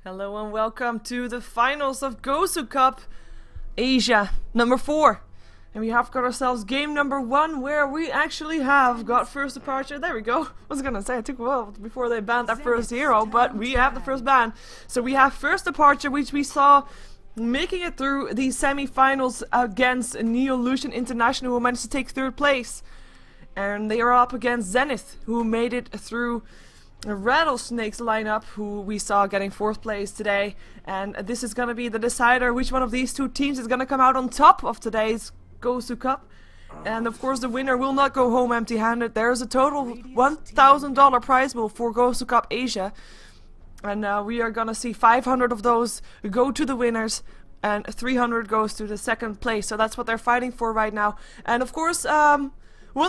Hello and welcome to the finals of GosuCup Asia number 4. And we have got ourselves game number 1 where we actually have got first departure. There we go. I was gonna say it took a while before they banned that first hero, but we have the first ban. So we have first departure, which we saw making it through the semi-finals against Neolution International, who managed to take 3rd place. And they are up against Zenith, who made it through Rattlesnake's lineup, who we saw getting 4th place today. And this is going to be the decider which one of these two teams is going to come out on top of today's GosuCup. And of course the winner will not go home empty-handed. There's a total $1,000 prize pool for GosuCup Asia. And we are going to see 500 of those go to the winners. And 300 goes to the 2nd place. So that's what they're fighting for right now. And of course, one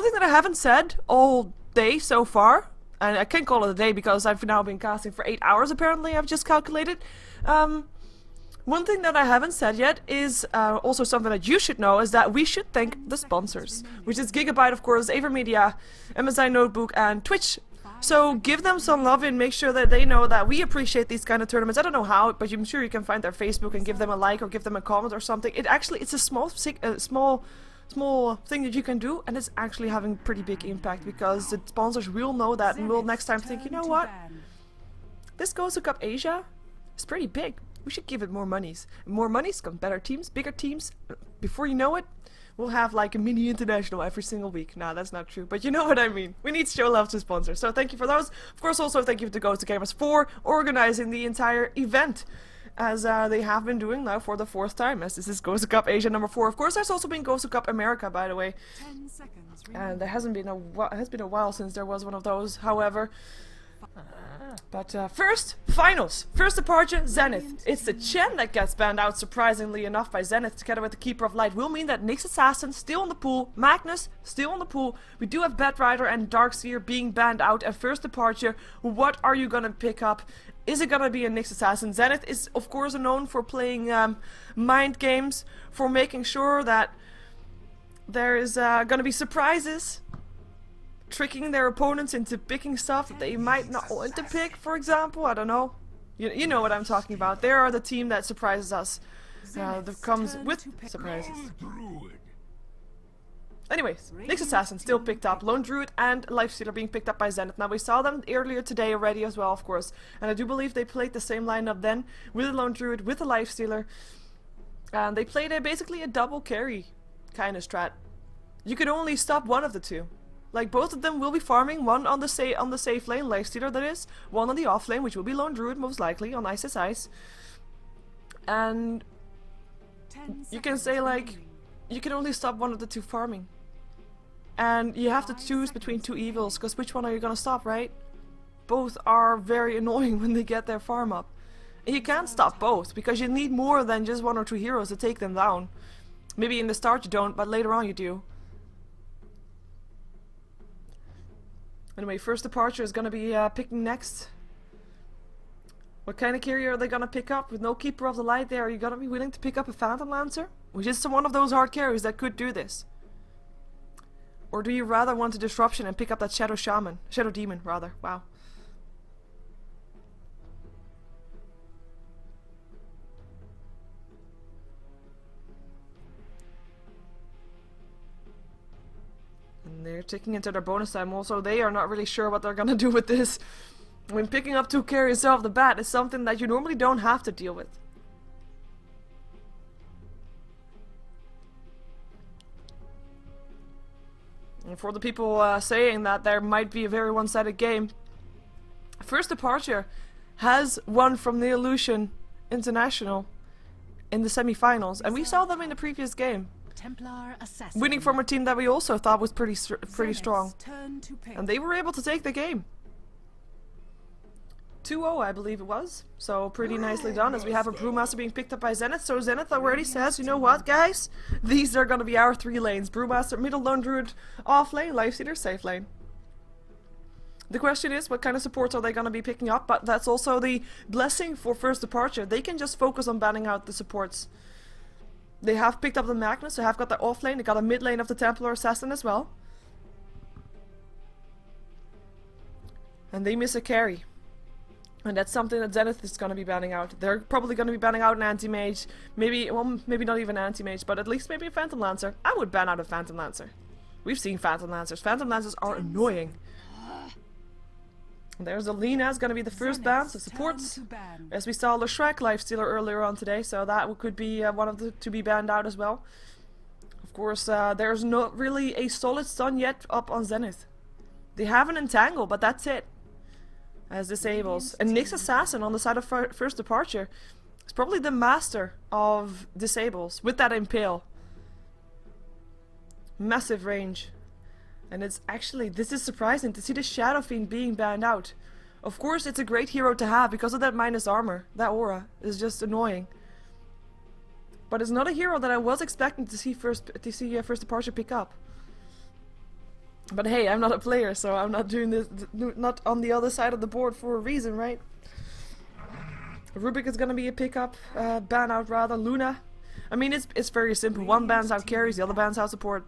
thing that I haven't said all day so far, and I can't call it a day because I've now been casting for 8 hours apparently, I've just calculated. One thing that I haven't said yet is also something that you should know, is that we should thank the sponsors, which is Gigabyte, of course, AverMedia, MSI Notebook and Twitch. So give them some love and make sure that they know that we appreciate these kind of tournaments. I don't know how, but I'm sure you can find their Facebook and give them a like or give them a comment or something. It's a small thing that you can do, and it's actually having pretty big impact because the sponsors will know that and will next time think, you know what, this GosuCup Asia is pretty big, we should give it more monies. More monies come better teams, bigger teams. Before you know it, we'll have like a mini international every single week. Nah, that's not true, but you know what I mean. We need to show love to sponsors, so thank you for those. Of course, also thank you to GosuGamers for organizing the entire event, as they have been doing now for the 4th time, as this is GosuCup Asia number 4. Of course, there's also been GosuCup America, by the way. 10 seconds, and there hasn't been it has been a while since there was one of those, however. But first, finals. First departure, Zenith. It's the Chen that gets banned out, surprisingly enough, by Zenith, together with the Keeper of Light. Will mean that Nyx Assassin still in the pool, Magnus still in the pool. We do have Bedrider and Darkseer being banned out at first departure. What are you gonna pick up? Is it gonna be a Nyx Assassin? Zenith is, of course, known for playing mind games, for making sure that there is gonna be surprises, tricking their opponents into picking stuff that they might not want to pick, for example. I don't know. You know what I'm talking about. They are the team that surprises us. That comes with surprises. Anyways, Nyx Assassin still picked up, Lone Druid and Lifestealer being picked up by Zenith. Now we saw them earlier today already as well, of course, and I do believe they played the same lineup then, with the Lone Druid, with the Lifestealer, and they played basically a double carry kind of strat. You could only stop one of the two. Like, both of them will be farming, one on the safe lane, Lifestealer that is, one on the off lane, which will be Lone Druid most likely, on Ice is Ice. And you can say, like, you can only stop one of the two farming. And you have to choose between two evils, because which one are you gonna stop, right? Both are very annoying when they get their farm up. And you can't stop both, because you need more than just 1 or 2 heroes to take them down. Maybe in the start you don't, but later on you do. Anyway, first departure is gonna be picking next. What kind of carrier are they gonna pick up? With no Keeper of the Light there, are you gonna be willing to pick up a Phantom Lancer? Which is one of those hard carries that could do this. Or do you rather want a disruption and pick up that Shadow Demon, rather. Wow. And they're taking into their bonus time also. They are not really sure what they're gonna do with this. When picking up 2 carries off the bat is something that you normally don't have to deal with. And for the people saying that there might be a very one-sided game, first departure has won from Neolution International in the semi-finals, and we saw them in the previous game, winning from a team that we also thought was pretty strong, and they were able to take the game 2-0, I believe it was. So pretty nicely done, as we have a Brewmaster being picked up by Zenith. So Zenith already says, you know what, guys? These are going to be our 3 lanes. Brewmaster, middle, Lone Druid, off lane, Lifestealer, safe lane. The question is, what kind of supports are they going to be picking up? But that's also the blessing for first departure. They can just focus on banning out the supports. They have picked up the Magnus, they have got the off lane, they got a mid lane of the Templar Assassin as well. And they miss a carry. And that's something that Zenith is going to be banning out. They're probably going to be banning out an anti-mage. Maybe, well, maybe not even anti-mage, but at least maybe a Phantom Lancer. I would ban out a Phantom Lancer. We've seen Phantom Lancers. Phantom Lancers are annoying. There's Alina, is going to be the first ban, so supports. As we saw Leshrek lifestealer earlier on today, so that could be one of the to be banned out as well. Of course, there's not really a solid stun yet up on Zenith. They have an entangle, but that's it. As disables. And Nyx Assassin on the side of first departure is probably the master of disables with that impale. Massive range. And it's actually, this is surprising to see the Shadow Fiend being banned out. Of course it's a great hero to have because of that minus armor. That aura is just annoying. But it's not a hero that I was expecting to see first departure pick up. But hey, I'm not a player, so I'm not doing this, not on the other side of the board for a reason, right? Rubik is gonna be a pickup, ban out rather. Luna. I mean, it's very simple. One bans out carries, the other bans out support.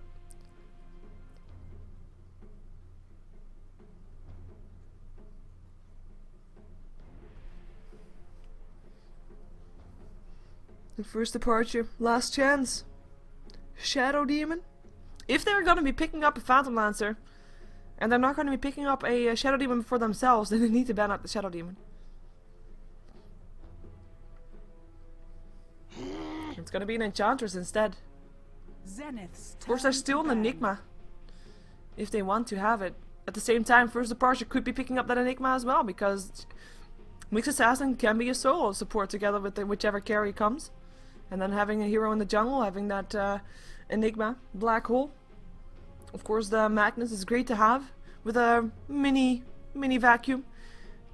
The first departure, last chance. Shadow Demon. If they're going to be picking up a Phantom Lancer, and they're not going to be picking up a Shadow Demon for themselves, then they need to ban out the Shadow Demon. It's going to be an Enchantress instead. Of course, there's still an Enigma, if they want to have it. At the same time, first departure could be picking up that Enigma as well, because Mixed Assassin can be a solo support together with whichever carry comes. And then having a hero in the jungle, having that Enigma, Black Hole. Of course, the Magnus is great to have with a mini vacuum.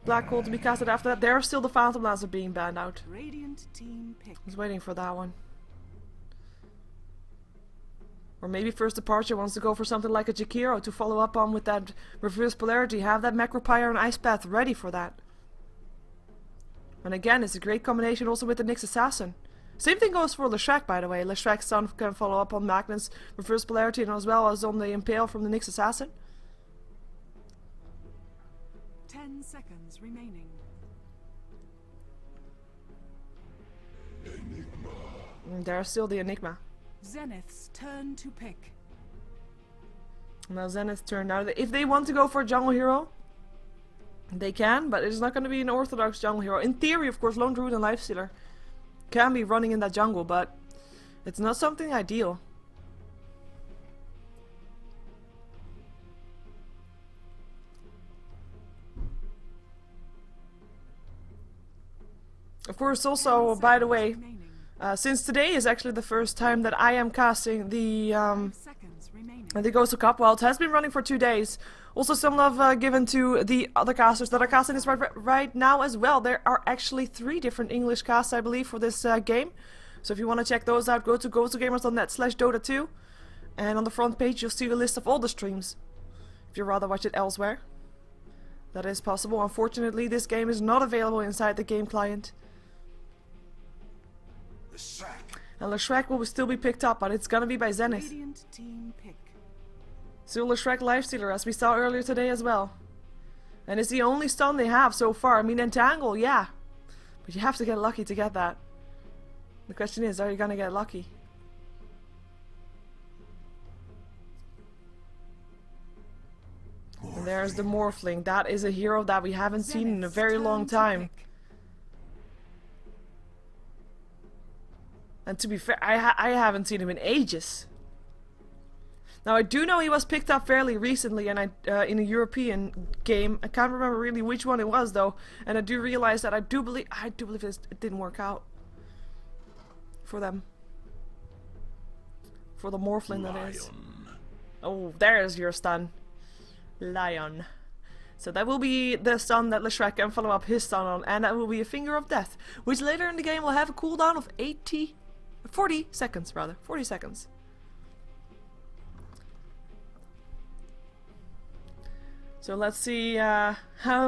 Black Hole to be casted after that. There are still the Phantom Lancer being banned out. Radiant team pick. I was waiting for that one. Or maybe first departure wants to go for something like a Jakiro to follow up on with that reverse polarity. Have that Macropyre and Ice Path ready for that. And again, it's a great combination also with the Nyx Assassin. Same thing goes for Leshrek, by the way. Leshrek's son can follow up on Magnus' reverse polarity and as well as on the Impale from the Nyx Assassin. 10 seconds remaining. And there's still the Enigma. Zenith's turn to pick. Now Zenith's turn. Now, if they want to go for a jungle hero, they can, but it's not going to be an orthodox jungle hero. In theory, of course, Lone Druid and Lifestealer can be running in that jungle, but it's not something ideal. Of course, also, by the way, since today is actually the first time that I am casting the GosuCup, well, it has been running for 2 days. Also, some love given to the other casters that are casting this right now as well. There are actually 3 different English casts, I believe, for this game. So if you want to check those out, go to gosugamers.net/Dota2. And on the front page, you'll see a list of all the streams. If you'd rather watch it elsewhere, that is possible. Unfortunately, this game is not available inside the game client. And Leshrek will still be picked up, but it's gonna be by Zenith. Still Leshrek Lifestealer, as we saw earlier today as well. And it's the only stun they have so far. I mean, Entangle, yeah. But you have to get lucky to get that. The question is, are you gonna get lucky? And there's the Morphling. That is a hero that we haven't seen in a very long time. And to be fair, I haven't seen him in ages. Now I do know he was picked up fairly recently, and in a European game. I can't remember really which one it was though. And I do realize that I do believe it didn't work out for them. For the Morphling, that is. Oh, there's your stun, Lion. So that will be the stun that Leshrek can follow up his stun on, and that will be a Finger of Death, which later in the game will have a cooldown of 40 seconds rather. 40 seconds. So let's see how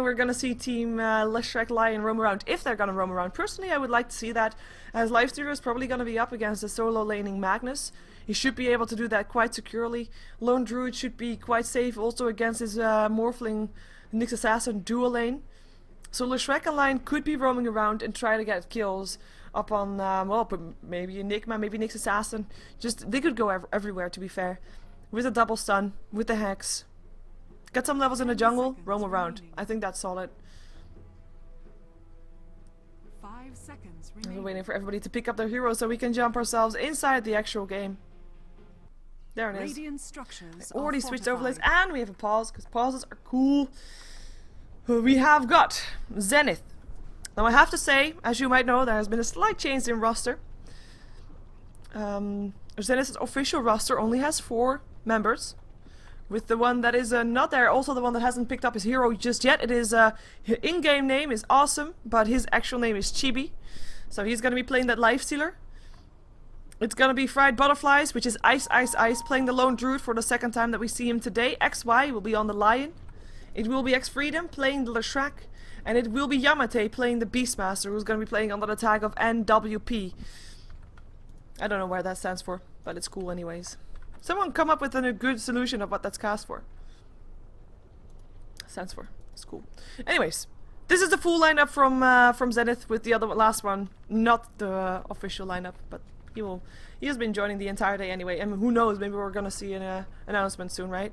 we're gonna see Team Leshrek Lion roam around, if they're gonna roam around. Personally, I would like to see that, as Lifestealer is probably gonna be up against the solo laning Magnus. He should be able to do that quite securely. Lone Druid should be quite safe also against his Morphling Nyx Assassin dual lane. So Leshrac and Lion could be roaming around and try to get kills up on, well, but maybe Enigma, maybe Nyx Assassin. Just, they could go everywhere, to be fair. With a double stun, with the Hex. Get some levels in the jungle, roam around. I think that's solid. 5 seconds We're remaining. waiting for everybody to pick up their heroes so we can jump ourselves inside the actual game. There it is. Radiant structures Already are switched overlays, fortified. and we have a pause, because pauses are cool. We have got Zenith. Now I have to say, as you might know, there has been a slight change in roster. Zenith's official roster only has 4 members. With the one that is not there, also the one that hasn't picked up his hero just yet. It is, his in-game name is Awesome, but his actual name is Chibi. So he's gonna be playing that Lifestealer. It's gonna be Fried Butterflies, which is Ice, Ice, Ice, playing the Lone Druid for the second time that we see him today. XY will be on the Lion. It will be X-Freedom playing the Leshrac. And it will be Yamate playing the Beastmaster, who's gonna be playing under the tag of NWP. I don't know where that stands for, but it's cool anyways. Someone come up with a good solution of what that's cast for. Stands for. It's cool. Anyways, this is the full lineup from Zenith, with the other last one not the official lineup, but he has been joining the entire day anyway, and who knows, maybe we're gonna see an announcement soon, right?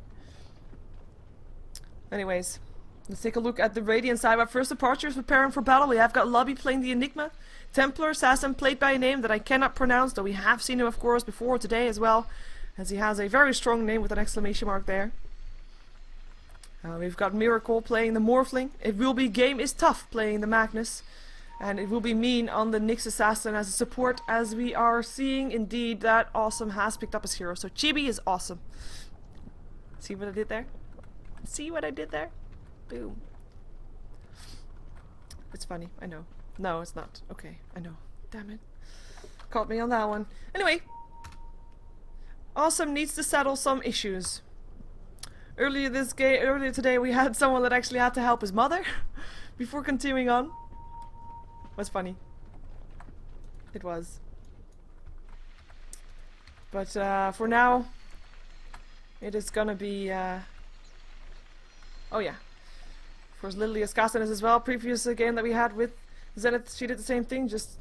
Anyways, let's take a look at the Radiant side. Our first departures preparing for battle. We have got Lobby playing the Enigma. Templar Assassin played by a name that I cannot pronounce, though we have seen him of course before today as well, as he has a very strong name with an exclamation mark there. We've got Miracle playing the Morphling. It will be Game is Tough playing the Magnus. And it will be Mean on the Nyx Assassin as a support, as we are seeing indeed that Awesome has picked up his hero. So Chibi is awesome. See what I did there? See what I did there? Boom. It's funny, I know. No, it's not. Okay, I know. Damn it. Caught me on that one. Anyway. Awesome needs to settle some issues. Earlier today we had someone that actually had to help his mother before continuing on. Was funny. It was. But for now, it is gonna be. Oh yeah. For as little as Castanes as well. Previous game that we had with Zenith, she did the same thing, just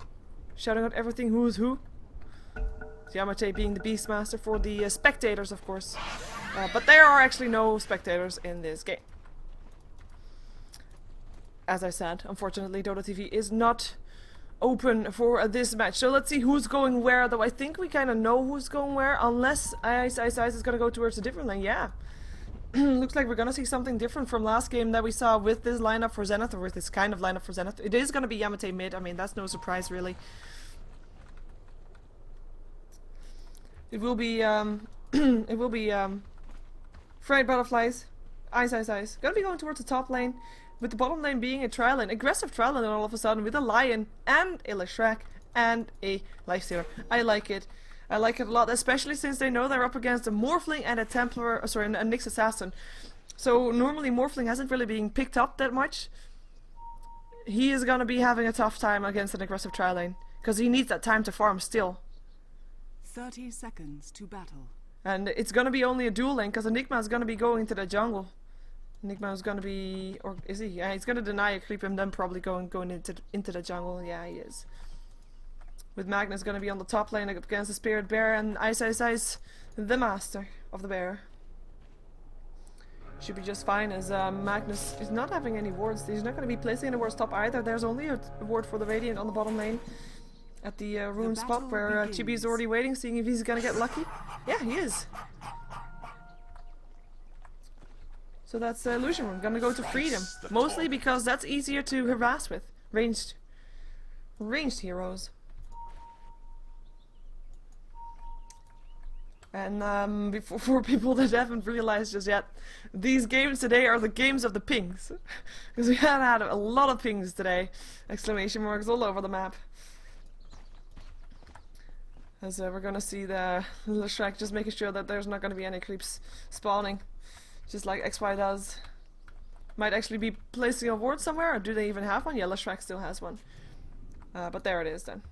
shouting out everything who's who. Yamate being the Beastmaster for the spectators, of course. But there are actually no spectators in this game. As I said, unfortunately, Dota TV is not open for this match. So let's see who's going where, though I think we kind of know who's going where, unless Ice Ice Ice is going to go towards a different lane. Yeah. Looks like we're going to see something different from last game that we saw with this lineup for Zenith, or with this kind of lineup for Zenith. It is going to be Yamate mid. I mean, that's no surprise, really. It will be, Fried Butterflies, Ice Ice Ice. Gonna be going towards the top lane, with the bottom lane being a trial lane. Aggressive trial lane all of a sudden, with a Lion, and a Leshrac, and a Lifestealer. I like it. I like it a lot, especially since they know they're up against a Morphling and a Templar, a Nyx Assassin. So normally Morphling hasn't really been picked up that much. He is gonna be having a tough time against an aggressive trial lane, because he needs that time to farm still. 30 seconds to battle. And it's gonna be only a dual lane, because Enigma is gonna be going into the jungle. Enigma is gonna be, or is he? Yeah, he's gonna deny a creep and then probably going into the jungle. Yeah, he is. With Magnus gonna be on the top lane against the Spirit Bear, and Ice Ice Ice, the master of the bear. Should be just fine, as Magnus is not having any wards. He's not gonna be placing any wards top either. There's only a ward for the Radiant on the bottom lane. At the rune spot where Chibi is already waiting, seeing if he's gonna get lucky. Yeah, he is. So that's Illusion Room. Gonna go to Freedom. Mostly because that's easier to harass with. Ranged heroes. And for people that haven't realized just yet, these games today are the games of the pings. Because we have had a lot of pings today. Exclamation marks all over the map. As we're gonna see the Leshrac just making sure that there's not gonna be any creeps spawning. Just like XY does. Might actually be placing a ward somewhere, or do they even have one? Yeah, Leshrac still has one. But there it is then.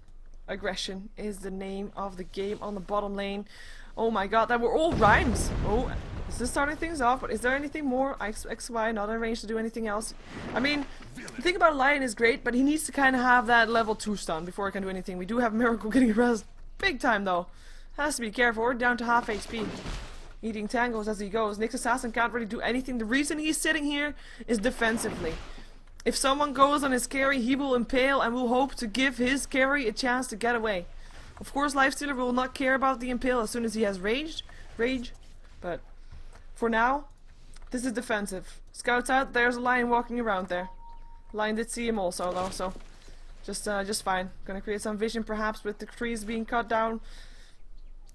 Aggression is the name of the game on the bottom lane. Oh my god, that were all rhymes! Oh, This is starting things off, but is there anything more? XY not in range to do anything else. I mean, the thing about Lion is great, but he needs to kind of have that level 2 stun before he can do anything. We do have Miracle getting arrested big time though. Has to be careful. We're down to half HP. Eating tangos as he goes. Nyx Assassin can't really do anything. The reason he's sitting here is defensively. If someone goes on his carry, he will impale and will hope to give his carry a chance to get away. Of course, Lifestealer will not care about the impale as soon as he has rage. But for now, this is defensive. Scouts out. There's a Lion walking around there. Lion did see him also though, so just fine. Gonna create some vision perhaps with the trees being cut down.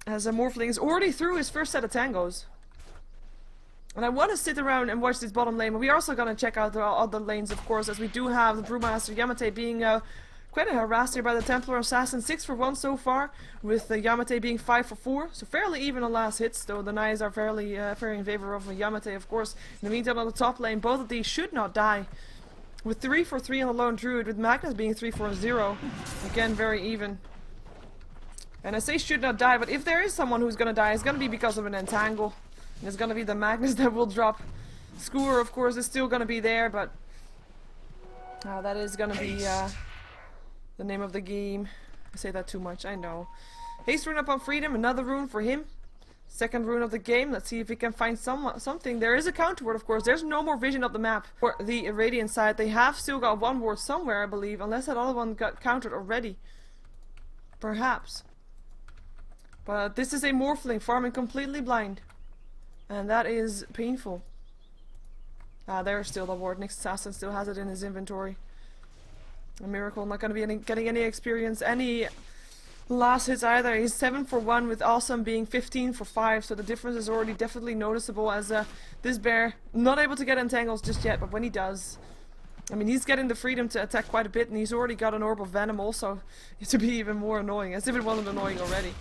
As a Morphling is already through his first set of tangos. And I want to sit around and watch this bottom lane, but we're also going to check out the other lanes, of course, as we do have the Brewmaster Yamate being quite a harassed here by the Templar Assassin. 6 for 1 so far, with Yamate being 5 for 4. So fairly even on last hits, though the Knights are fairly in favor of Yamate, of course. In the meantime, on the top lane, both of these should not die. With 3 for 3 on the Lone Druid, with Magnus being 3 for 0. Again, very even. And I say should not die, but if there is someone who's gonna die, it's gonna be because of an entangle. And it's gonna be the Magnus that will drop. Skewer, of course, is still gonna be there, but that is gonna be the name of the game. I say that too much, I know. Haste rune up on Freedom, another rune for him. Second rune of the game. Let's see if we can find something. There is a counter ward, of course. There's no more vision of the map. For the Radiant side, they have still got one ward somewhere, I believe, unless that other one got countered already. Perhaps. But this is a Morphling farming completely blind. And that is painful. There's still the ward. Nyx Assassin still has it in his inventory. A Miracle not going to be getting any experience, any last hits either. He's 7 for 1 with Awesome being 15 for 5. So the difference is already definitely noticeable as this bear not able to get entangles just yet. But when he does, I mean, he's getting the freedom to attack quite a bit. And he's already got an Orb of Venom also to be even more annoying. As if it wasn't annoying already.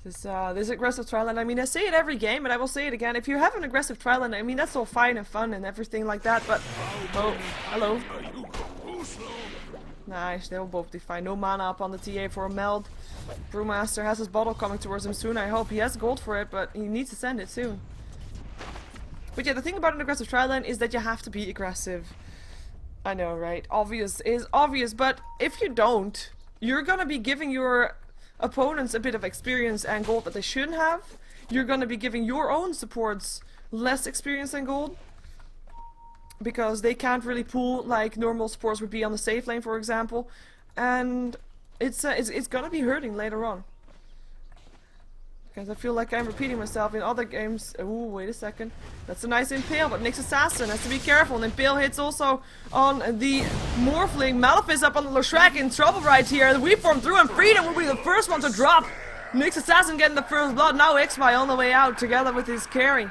This aggressive Triland, I mean, I say it every game, but I will say it again. If you have an aggressive Triland, I mean, that's all fine and fun and everything like that, but... Oh, hello. Nice, they will both be fine. No mana up on the TA for a meld. Brewmaster has his bottle coming towards him soon. I hope he has gold for it, but he needs to send it soon. But yeah, the thing about an aggressive Triland is that you have to be aggressive. I know, right? Obvious is obvious, but if you don't, you're gonna be giving your opponents a bit of experience and gold that they shouldn't have. You're gonna be giving your own supports less experience and gold. Because they can't really pull like normal supports would be on the safe lane, for example. And it's gonna be hurting later on. Because I feel like I'm repeating myself in other games. Oh, wait a second. That's a nice impale, but Nyx Assassin has to be careful. And impale hits also on the Morphling. Malefice up on the Leshrac in trouble right here. The weave form through and Freedom will be the first one to drop. Nyx Assassin getting the first blood. Now XY on the way out together with his carry.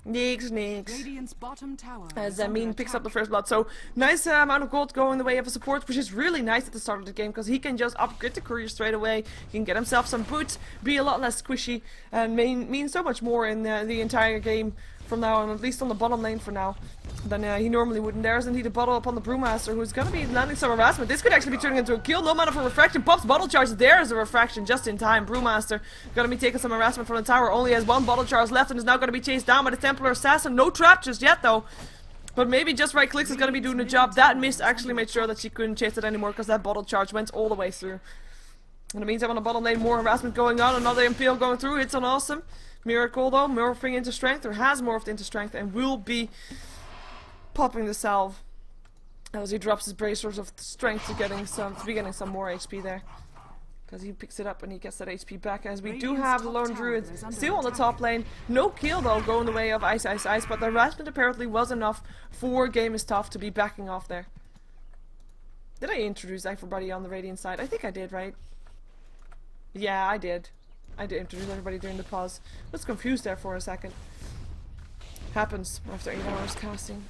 Nyx. Bottom tower As Amin picks up the first blood. So nice amount of gold going the way of a support, which is really nice at the start of the game because he can just upgrade the courier straight away. He can get himself some boots, be a lot less squishy, and mean so much more in the entire game from now on, at least on the bottom lane for now, than he normally would. And there's indeed a bottle up on the Brewmaster who's going to be landing some harassment. This could actually be turning into a kill. No mana for refraction. Pops bottle charge. There's a refraction just in time. Brewmaster going to be taking some harassment from the tower. Only has one bottle charge left and is now going to be chased down by the Templar Assassin. No trap just yet though. But maybe just right clicks is going to be doing the job. That miss actually made sure that she couldn't chase it anymore because that bottle charge went all the way through. In the meantime, on the bottom lane, more harassment going on. Another impale going through. Hits on Awesome. Miracle though, morphing into strength, or has morphed into strength, and will be popping the salve as he drops his bracers of strength to getting some more HP there. Because he picks it up and he gets that HP back. As we do have the Lone Druid still on the top lane. No kill though going the way of Ice, but the harassment apparently was enough for Game is Tough to be backing off there. Did I introduce everybody on the Radiant side? I think I did, right? Yeah, I did. I did introduce everybody during the pause. I was confused there for a second. Happens after 8 hours casting.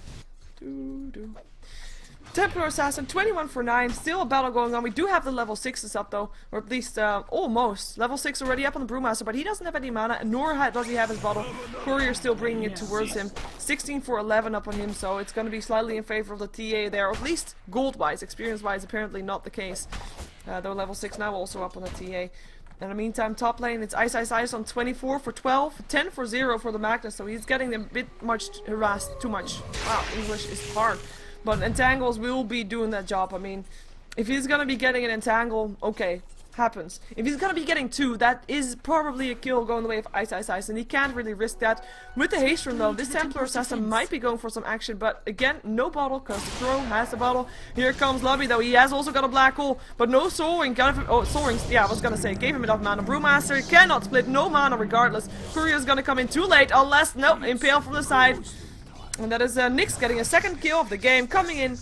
Templar Assassin, 21 for 9. Still a battle going on. We do have the level 6s up though. Or at least almost. Level 6 already up on the Brewmaster, but he doesn't have any mana, nor does he have his bottle. Courier still bringing it towards him. 16 for 11 up on him, so it's going to be slightly in favor of the TA there. Or at least gold-wise. Experience-wise, apparently not the case. Though level 6 now also up on the TA. In the meantime, top lane, it's Ice Ice Ice on 24 for 12, 10 for 0 for the Magnus, so he's getting a bit much harassed, too much. Wow, English is hard. But Entangles will be doing that job. I mean, if he's gonna be getting an Entangle, okay, happens. If he's gonna be getting 2, that is probably a kill going the way of Ice Ice Ice, and he can't really risk that. With the haste rune though, this Templar Assassin might be going for some action, but again, no bottle, because the Crow has the bottle. Here comes Lobby though, he has also got a black hole, but no soaring. Soaring, yeah, I was gonna say, gave him enough mana. Brewmaster cannot split, no mana regardless. Courier's gonna come in too late, unless, no, Impale from the side. And that is Nyx getting a second kill of the game, coming in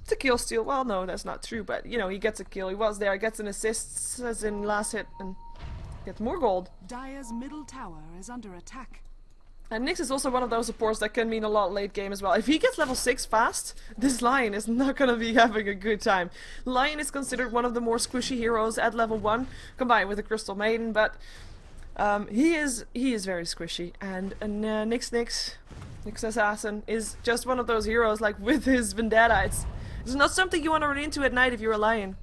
to kill steal. Well, no, that's not true, but you know, he gets a kill. He was there, gets an assist, as in last hit, and gets more gold. Dire's middle tower is under attack. And Nyx is also one of those supports that can mean a lot late game as well. If he gets level 6 fast, this Lion is not gonna be having a good time. Lion is considered one of the more squishy heroes at level 1, combined with the Crystal Maiden, but he is very squishy. And Nyx Assassin is just one of those heroes, like with his Vendetta. It's not something you want to run into at night if you're a Lion.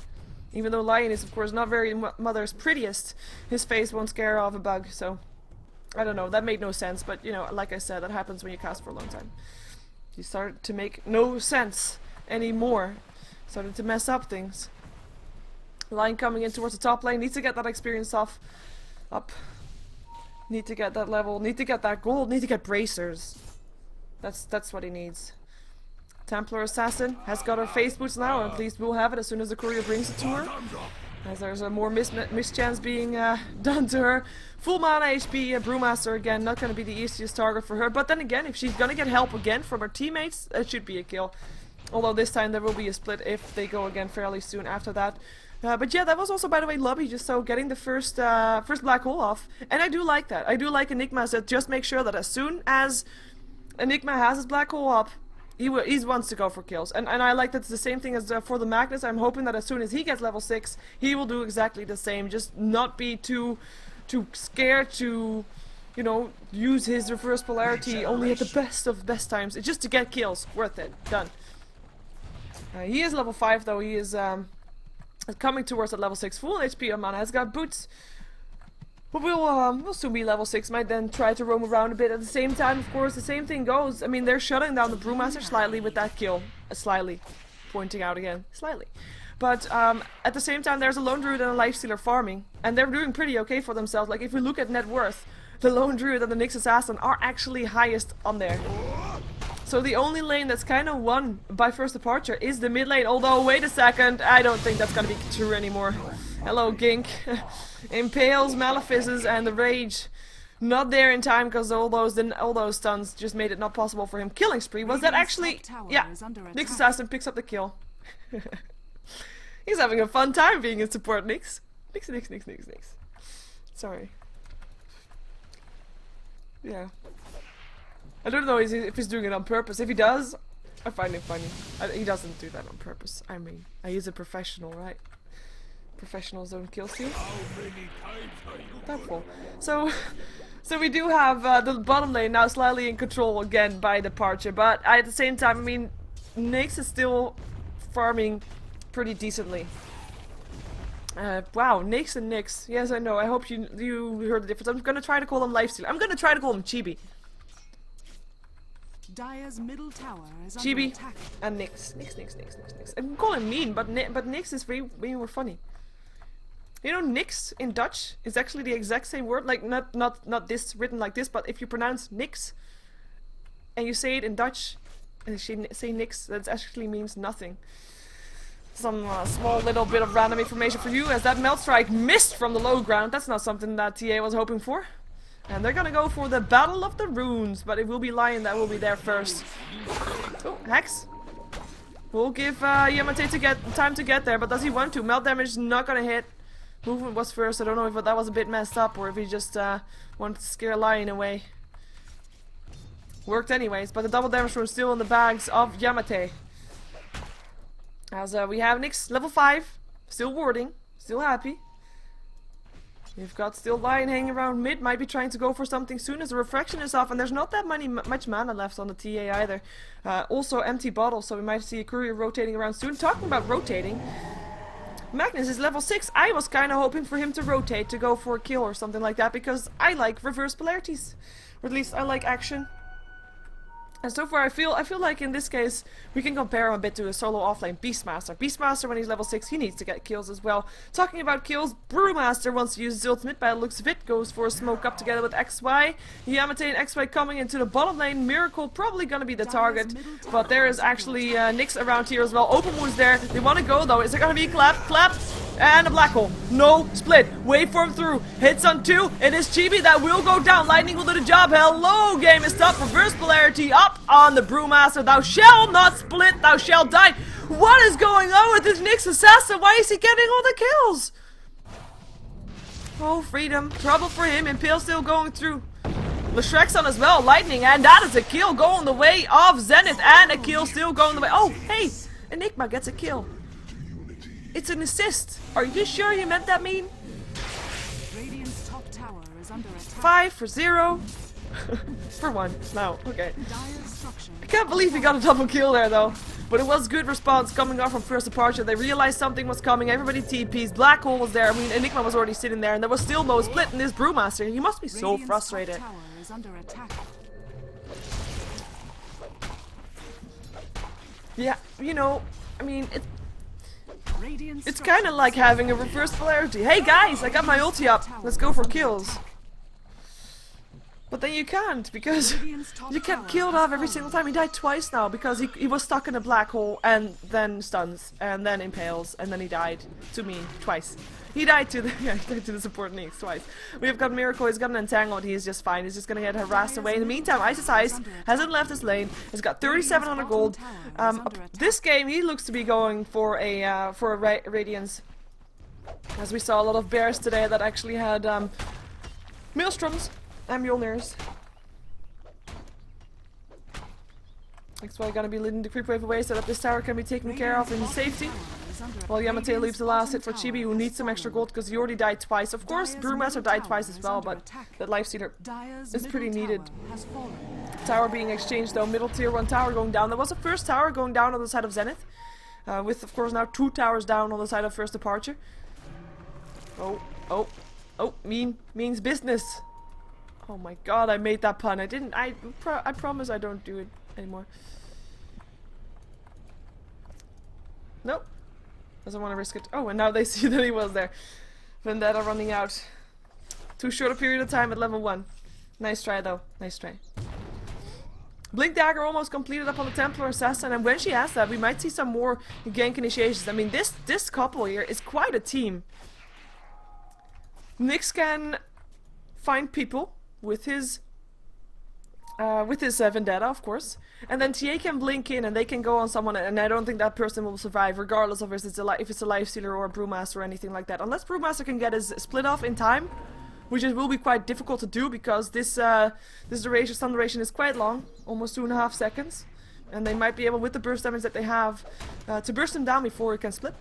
Even though Lion is of course not very mother's prettiest, his face won't scare off a bug, so I don't know, that made no sense, but you know, like I said, that happens when you cast for a long time. You start to make no sense anymore. Started to mess up things. Lion coming in towards the top lane, needs to get that experience up. Need to get that level, need to get that gold, need to get bracers. That's what he needs. Templar Assassin has got her face boots now, and at least we'll have it as soon as the courier brings it to her. As there's a more mischance being done to her. Full mana HP, Brewmaster again, not going to be the easiest target for her. But then again, if she's going to get help again from her teammates, it should be a kill. Although this time there will be a split if they go again fairly soon after that. But yeah, that was also, by the way, Lobby just so getting the first black hole off. And I do like that. I do like Enigmas that just make sure that as soon as Enigma has his black hole up, he wants to go for kills. And I like that it's the same thing as for the Magnus. I'm hoping that as soon as he gets level 6, he will do exactly the same. Just not be too scared to, you know, use his reverse polarity only at the best of best times. It's just to get kills. Worth it. Done. He is level 5 though. He is coming towards that level 6. Full HP on mana. Has got boots. But we'll soon be level 6, might then try to roam around a bit. At the same time, of course, the same thing goes. I mean, they're shutting down the Brewmaster slightly with that kill. Slightly. Pointing out again. Slightly. But at the same time, there's a Lone Druid and a Lifestealer farming. And they're doing pretty okay for themselves. Like, if we look at net worth, the Lone Druid and the Nyx Assassin are actually highest on there. So the only lane that's kind of won by first departure is the mid lane. Although, wait a second, I don't think that's gonna be true anymore. Hello, Gink. Impales, Malefices, and the Rage. Not there in time because all those stuns just made it not possible for him. Killing spree. Was that actually? Yeah. Nyx Assassin picks up the kill. He's having a fun time being in support. Nyx. Nyx. Sorry. Yeah. I don't know if he's doing it on purpose. If he does, I find it funny. He doesn't do that on purpose. I mean, he's a professional, right? Professionals don't kill steal. Doubtful. So we do have the bottom lane now slightly in control again by departure, but at the same time, I mean, Nyx is still farming pretty decently. Wow, Nyx and Nyx. Yes, I know. I hope you heard the difference. I'm gonna try to call him Lifestealer. I'm gonna try to call him Chibi. Dire's middle tower is under Chibi attack. and Nyx. Nyx. I can call him mean, but Nyx is way more funny. You know, Nyx in Dutch is actually the exact same word. Like not this written like this, but if you pronounce Nyx and you say it in Dutch and say Nyx, that actually means nothing. Some small little bit of random information for you, as that Melt Strike missed from the low ground. That's not something that TA was hoping for. And they're gonna go for the Battle of the Runes, but it will be Lion that will be there first. Oh, Hex. We'll give Yamate time to get there, but does he want to? Melt damage is not gonna hit. Movement was first. I don't know if that was a bit messed up or if he just wanted to scare Lion away. Worked anyways, but the double damage was still in the bags of Yamate. As we have Nyx, level 5, still warding, still happy. We've got still Lion hanging around mid, might be trying to go for something soon as the refraction is off, and there's not that much mana left on the TA either. Also empty bottles, so we might see a courier rotating around soon. Talking about rotating, Magnus is level 6. I was kind of hoping for him to rotate to go for a kill or something like that because I like reverse polarities. Or at least I like action. And so far I feel like in this case we can compare him a bit to a solo offlane Beastmaster. Beastmaster when he's level 6 he needs to get kills as well. Talking about kills, Brewmaster wants to use his ultimate by the looks of it, goes for a smoke up together with XY. Yamate and XY coming into the bottom lane, Miracle probably gonna be the target, but there is actually Nyx around here as well. Open moves there, they want to go though, is there gonna be a clap? Clap! And a black hole. No split. Wait for him through. Hits on 2. It is Chibi that will go down. Lightning will do the job. Hello, game is stopped. Reverse polarity up on the Brewmaster. Thou shalt not split. Thou shalt die. What is going on with this Nyx assassin? Why is he getting all the kills? Oh, freedom. Trouble for him. Impale still going through. Leshrek's on as well. Lightning. And that is a kill going the way of Zenith. And a kill still going the way. Oh, hey. Enigma gets a kill. It's an assist. Are you sure you meant that mean? Radiant's top tower is under attack. 5 for 0. For 1. No, okay. Dire structure. I can't believe he got a double kill there though. But it was good response coming off from first departure. They realized something was coming. Everybody TPs. Black hole was there. I mean, Enigma was already sitting there. And there was still no split in this Brewmaster. He must be so Radiant's frustrated. top tower is under attack. Yeah, you know, I mean, Radiant's it's kind of like having a reverse polarity. Hey guys, I got my ulti up. Let's go for kills. But then you can't, because you get killed off every single time. He died twice now, because he was stuck in a black hole, and then stuns, and then impales, and then he died to me twice. He died to the yeah, he died to the support Nyx twice. We've got Miracle, he's got an entangled, he's just fine. He's just gonna get harassed away. In the meantime, Ice hasn't left his lane. He's got 3,700 gold. This game, he looks to be going for a Radiance. As we saw a lot of bears today that actually had Maelstroms and Mjolnirs. XY gonna be leading the creep wave away so that this tower can be taken care of in safety. While Yamate leaves the last hit for Chibi, who needs some extra gold because he already died twice. Of course, Brewmaster died twice as well, but that Lifestealer is pretty needed. Tower being exchanged though, middle tier 1 tower going down. There was a first tower going down on the side of Zenith. With, of course, now 2 towers down on the side of first departure. Oh, means business. Oh my god, I made that pun. I promise I don't do it anymore. Nope. Doesn't want to risk it. Oh, and now they see that he was there. Vendetta running out. Too short a period of time at level 1. Nice try though. Nice try. Blink Dagger almost completed up on the Templar Assassin, and when she has that, we might see some more gank initiations. I mean, this couple here is quite a team. Nyx can find people with his Vendetta, of course, and then TA can blink in and they can go on someone, and I don't think that person will survive, regardless of if it's a Lifestealer or a Brewmaster or anything like that. Unless Brewmaster can get his split off in time, which it will be quite difficult to do because this stun duration is quite long, almost 2.5 seconds, and they might be able, with the burst damage that they have, to burst him down before he can split.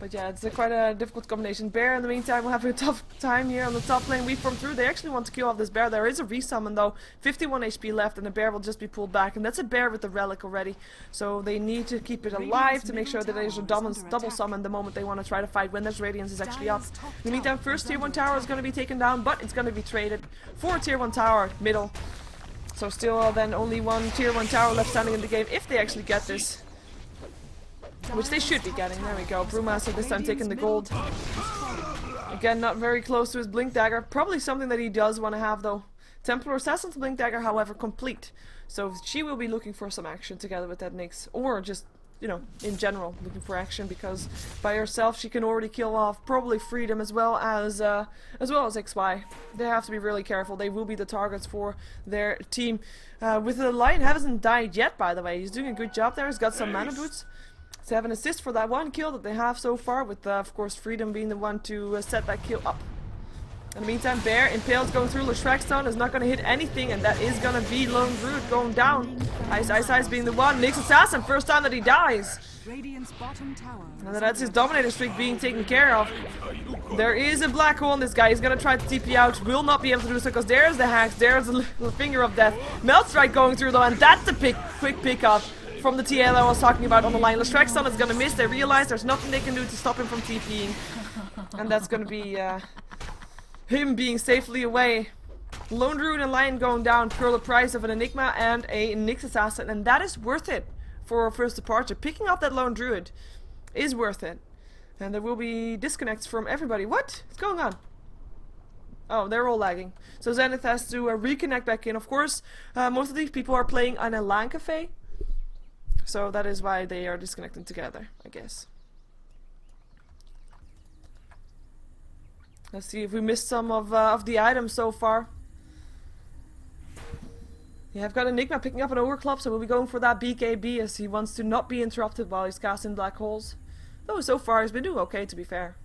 But yeah, it's quite a difficult combination. Bear, in the meantime, will have a tough time here on the top lane. We form through. They actually want to kill off this bear. There is a resummon though. 51 HP left, and the bear will just be pulled back. And that's a bear with the relic already. So they need to keep it alive to make sure that there's a double summon the moment they want to try to fight when there's Radiance is actually up. In the meantime, first tier 1 tower is going to be taken down, but it's going to be traded for a tier 1 tower, middle. So still then only 1 tier 1 tower left standing in the game if they actually get this. Which they should be getting. There we go. Brewmaster this time taking the gold. Again, not very close to his Blink Dagger. Probably something that he does want to have though. Templar Assassin's Blink Dagger, however, complete. So she will be looking for some action together with that Nyx. Or just, you know, in general, looking for action, because by herself she can already kill off probably Freedom as well as XY. They have to be really careful. They will be the targets for their team. With the Lion hasn't died yet, by the way. He's doing a good job there. He's got some mana boots. To have an assist for that 1 kill that they have so far, with of course Freedom being the one to set that kill up. In the meantime, Bear impales going through. Leshrek's stun is not going to hit anything, and that is going to be Lone Root going down. Ice being the one. Nyx Assassin, first time that he dies. Radiant's bottom tower. And that's his Dominator streak being taken care of. There is a black hole in this guy. He's gonna try to TP out. Will not be able to do so because there's the hacks. There's the little finger of death. Melt Strike going through though, and that's the quick pickup from the TL I was talking about on the line. Lestrexon is gonna miss. They realize there's nothing they can do to stop him from TPing. And that's gonna be him being safely away. Lone Druid and Lion going down for the price of an Enigma and a Nyx Assassin. And that is worth it for a first departure. Picking up that Lone Druid is worth it. And there will be disconnects from everybody. What? What's going on? Oh, they're all lagging. So Zenith has to reconnect back in. Of course, most of these people are playing on a LAN cafe. So that is why they are disconnecting together, I guess. Let's see if we missed some of the items so far. Yeah, I've got Enigma picking up an Ogre Club, so we'll be going for that BKB as he wants to not be interrupted while he's casting black holes. Though so far he's been doing okay, to be fair.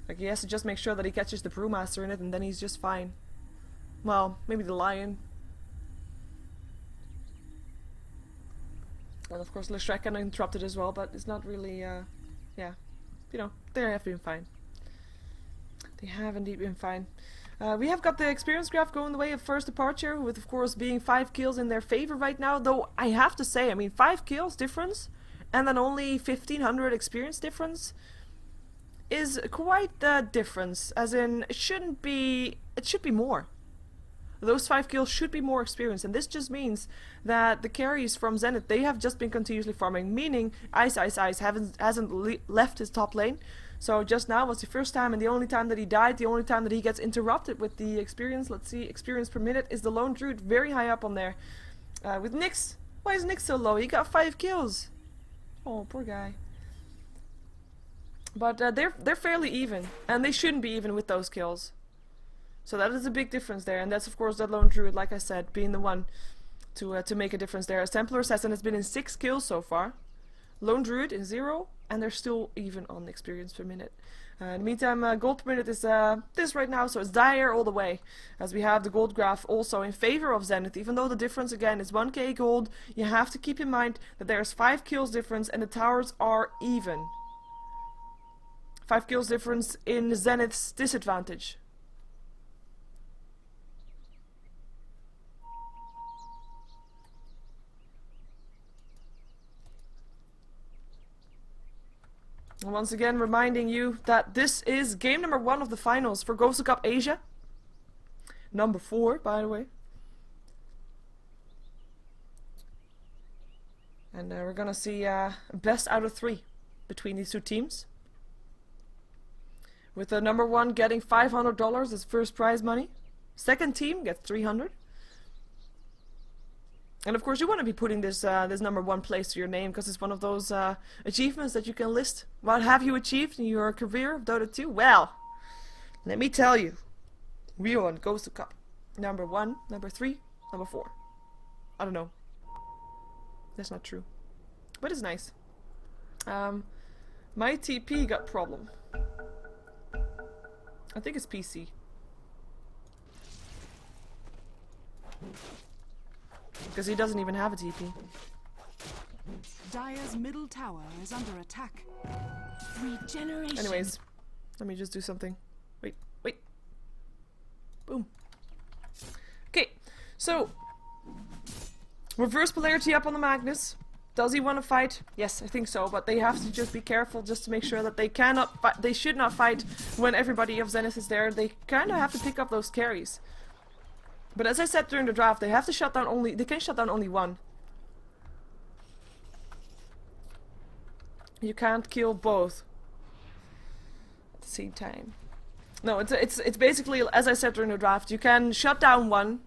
Like, he has to just make sure that he catches the Brewmaster in it, and then he's just fine. Well, maybe the Lion. And of course Lestrek can interrupt it as well, but it's not really, yeah. You know, they have been fine. They have indeed been fine. We have got the experience graph going the way of first departure, with of course being 5 kills in their favor right now. Though I have to say, I mean, 5 kills difference, and then only 1500 experience difference is quite the difference. As in, it shouldn't be, it should be more. Those 5 kills should be more experience, and this just means that the carries from Zenith, they have just been continuously farming, meaning Ice hasn't left his top lane. So just now was the first time and the only time that he died, the only time that he gets interrupted with the experience. Let's see, experience per minute is the Lone Druid very high up on there. With Nyx, why is Nyx so low? He got 5 kills. Oh, poor guy. But they're fairly even, and they shouldn't be even with those kills. So that is a big difference there, and that's of course that Lone Druid, like I said, being the one to make a difference there. As Templar Assassin has been in 6 kills so far. Lone Druid in 0, and they're still even on experience per minute. In the meantime, gold per minute is this right now, so it's dire all the way. As we have the gold graph also in favor of Zenith, even though the difference again is 1k gold, you have to keep in mind that there's 5 kills difference and the towers are even. 5 kills difference in Zenith's disadvantage. And once again, reminding you that this is game number 1 of the finals for GosuCup Asia. Number 4, by the way. And we're gonna see best out of 3 between these two teams. With the number 1 getting $500 as first prize money. Second team gets 300. And of course you want to be putting this this number 1 place to your name, because it's one of those achievements that you can list. What have you achieved in your career of Dota 2? Well, let me tell you. We won GosuCup. Number 1, number 3, number 4. I don't know. That's not true. But it's nice. My TP got problem. I think it's PC. Because he doesn't even have a TP. Dire's middle tower is under attack. Regeneration. Anyways, let me just do something. Wait. Boom. Okay, so reverse polarity up on the Magnus. Does he want to fight? Yes, I think so, but they have to just be careful just to make sure that they cannot fight. They should not fight when everybody of Zenith is there. They kind of have to pick up those carries. But as I said during the draft, they have to shut down only. They can shut down only one. You can't kill both at the same time. No, it's basically as I said during the draft. You can shut down one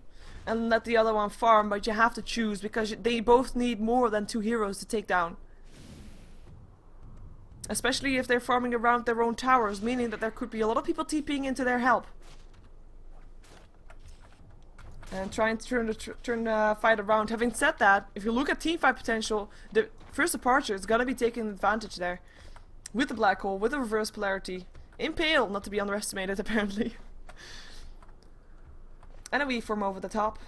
and let the other one farm, but you have to choose because they both need more than 2 heroes to take down. Especially if they're farming around their own towers, meaning that there could be a lot of people TPing into their help. And trying to turn the fight around. Having said that, if you look at teamfight potential, the first departure is gonna be taking advantage there. With the black hole, with the reverse polarity. Impale, not to be underestimated apparently. And a weave form over the top.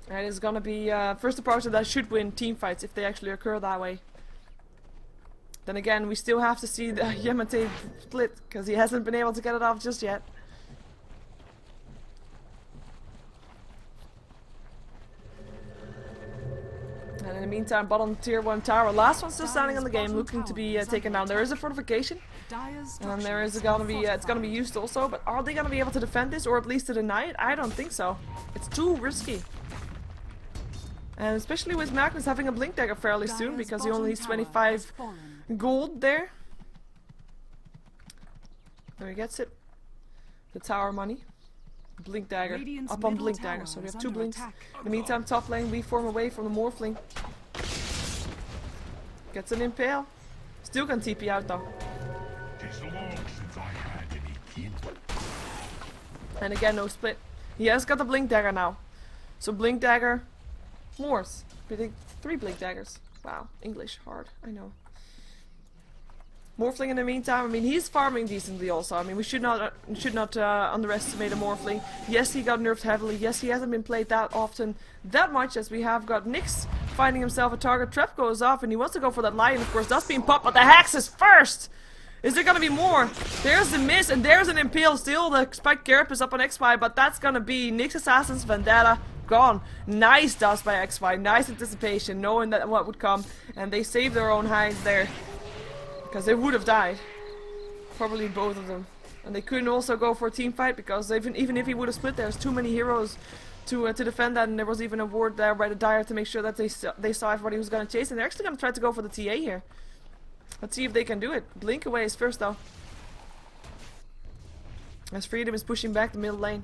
And it's gonna be first departure that should win teamfights if they actually occur that way. Then again, we still have to see the Yamate split, because he hasn't been able to get it off just yet. And in the meantime, bottom tier 1 tower, last one still standing on the game, looking to be taken down. There is a fortification, and there is gonna be it's gonna be used also. But are they gonna be able to defend this, or at least to deny it? I don't think so. It's too risky. And especially with Magnus having a blink dagger fairly soon, because he only needs 25 gold there. There he gets it. The tower money. Blink dagger. Up on blink dagger. So we have 2 blinks. In the meantime, top lane, we form away from the Morphling. Gets an impale. Still can TP out though. And again, no split. He has got the blink dagger now. So blink dagger. Moors. I think 3 blink daggers. Wow, English hard. I know. Morphling in the meantime, I mean, he's farming decently also. I mean, we should not underestimate a Morphling. Yes, he got nerfed heavily. Yes, he hasn't been played that often, that much, as we have got Nyx finding himself a target. Trap goes off and he wants to go for that lion, of course. That's being popped, but the Hex is first! Is there gonna be more? There's the miss, and there's an Impale still. The Spike Carapace up on XY, but that's gonna be Nyx Assassin's Vendetta. Gone. Nice dust by XY. Nice anticipation, knowing that what would come. And they saved their own hides there. Because they would have died. Probably both of them. And they couldn't also go for a team fight, because even if he would have split, there's too many heroes to defend that. And there was even a ward there by the Dire to make sure that they saw everybody who was going to chase. And they're actually going to try to go for the TA here. Let's see if they can do it. Blink away is first though. As Freedom is pushing back the middle lane.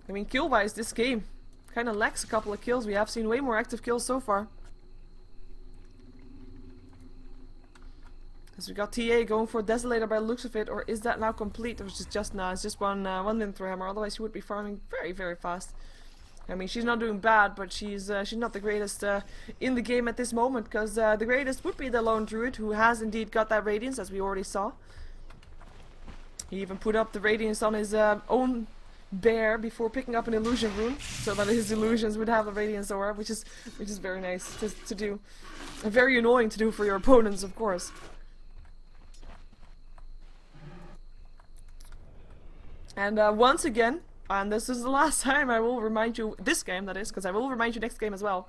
I mean, kill-wise, this game kind of lacks a couple of kills. We have seen way more active kills so far. Because we got TA going for Desolator by the looks of it, or is that now complete? Or is it just now? It's just one minute through hammer. Otherwise, she would be farming very, very fast. I mean, she's not doing bad, but she's not the greatest in the game at this moment. Because the greatest would be the lone druid, who has indeed got that radiance, as we already saw. He even put up the radiance on his own bear before picking up an illusion rune, so that his illusions would have a radiance aura, which is very nice to do. And very annoying to do for your opponents, of course. And once again, and this is the last time I will remind you, this game that is, because I will remind you next game as well.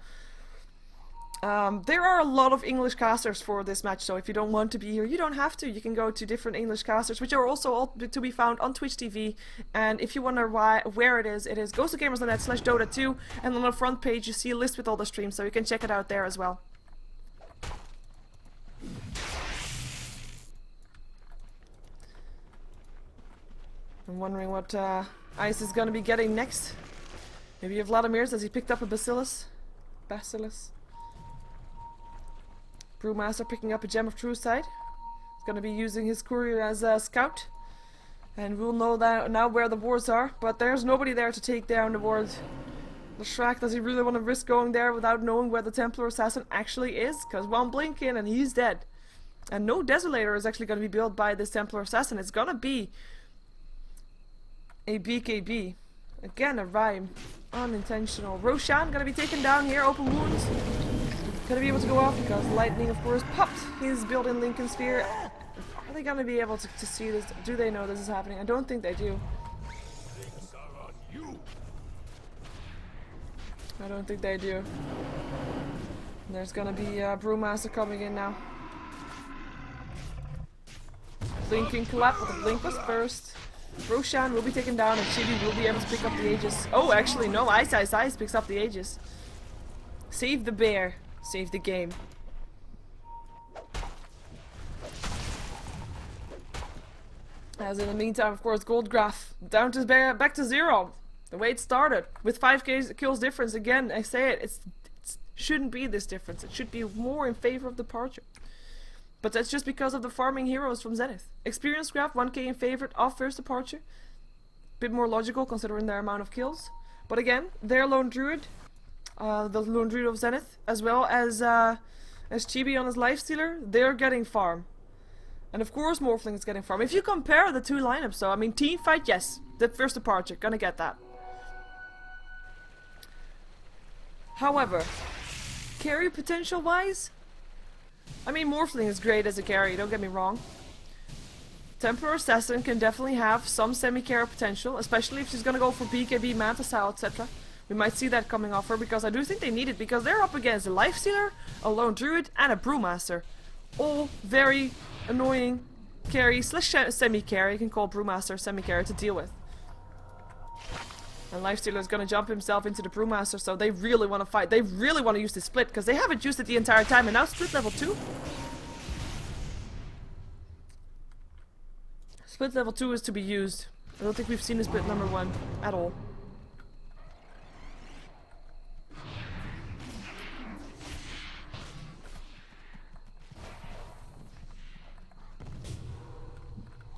There are a lot of English casters for this match, so if you don't want to be here, you don't have to. You can go to different English casters, which are also all to be found on Twitch TV. And if you wonder where it is GosuGamers.net/Dota2, and on the front page you see a list with all the streams, so you can check it out there as well. I'm wondering what Ice is gonna be getting next. Maybe Vladimir's, as he picked up a Bacillus. Brewmaster picking up a Gem of True Sight. He's gonna be using his courier as a scout. And we'll know that now where the wards are, but there's nobody there to take down the ward. The Shrek, does he really want to risk going there without knowing where the Templar Assassin actually is? Because one blink in and he's dead. And no Desolator is actually going to be built by this Templar Assassin. It's gonna be a BKB. Again, a rhyme. Unintentional. Roshan gonna be taken down here. Open wounds. Gonna be able to go off because Lightning, of course, popped his built-in Lincoln Sphere. Are they gonna be able to see this? Do they know this is happening? I don't think they do. I don't think they do. There's gonna be Brewmaster coming in now. Blinking collapse, but the blink was first. Roshan will be taken down and Sheever will be able to pick up the Aegis. Oh, actually, no. Ice picks up the Aegis. Save the bear. Save the game. As in the meantime, of course, Goldgraph down to back to 0. The way it started. With 5 kills difference. Again, I say it. It shouldn't be this difference. It should be more in favor of Departure. But that's just because of the farming heroes from Zenith. Experience graph 1k in favor of first Departure. Bit more logical considering their amount of kills. But again, their lone druid, the lone druid of Zenith, as well as Chibi on his lifestealer, they're getting farm. And of course Morphling is getting farm. If you compare the two lineups though, I mean, team fight, yes. The first Departure, gonna get that. However, carry potential wise, I mean, Morphling is great as a carry, don't get me wrong. Templar Assassin can definitely have some semi-carry potential, especially if she's gonna go for BKB, Manta Style, etc. We might see that coming off her, because I do think they need it, because they're up against a Lifestealer, a Lone Druid, and a Brewmaster. All very annoying carry slash semi-carry, you can call Brewmaster semi-carry, to deal with. And Lifestealer is gonna jump himself into the Brewmaster, so they really want to fight. They really want to use this split, because they haven't used it the entire time, and now split level 2. Split level 2 is to be used. I don't think we've seen a split number 1 at all.